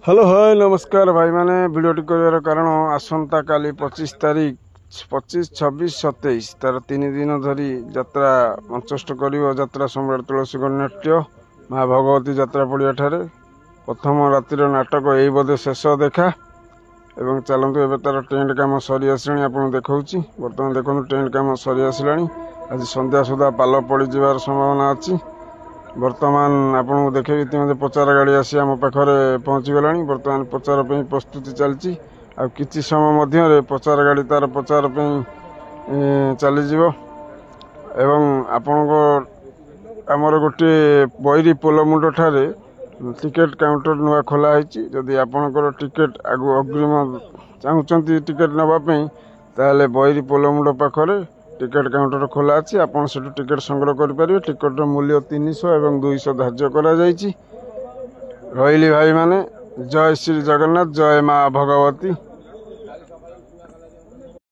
Hello hi नमस्कार भाई मैंने भिडटी कर कारण आसंता काली 25 तारीख 25, 26, 27 तार 3 दिन धरी यात्रा मंचस्थ कर यात्रा सम्राट तुलसी गणनाट्य माँ भगवती यात्रा पड़िया ठारे प्रथम रातिर नाटक यही बोधे शेष देखा एवं चलतु एवं तार टेंट कम सरी आसानी आपको देखा बर्तमान देखो टेंट कम सरी आसला आज संध्या सुधा पाल पड़ जार संभावना अच्छी। बर्तमान आपको देखे इतिमध्य प्रचार गाड़ी आसी आम पाखे पहुँची गला बर्तमान प्रचार प्रस्तुति चलती आ किछि समय मध्य प्रचार गाड़ी तार प्रचार चलीज एवं आपण आमर गोटे बैरी पोलमुंड ठारे टिकेट काउंटर नुआ खोलाई जदि आपणकर टिकेट आगु अग्रिम चाहते टिकेट नापी ताले बैरी पोलमुंड पाखरे टिकेट काउंटर खोला अच्छी आपड़ से टिकेट संग्रह करेंगे। टिकेट मूल्य 300 और 200 धार्य कर भाई माने जय श्री जगन्नाथ जय माँ भगवती।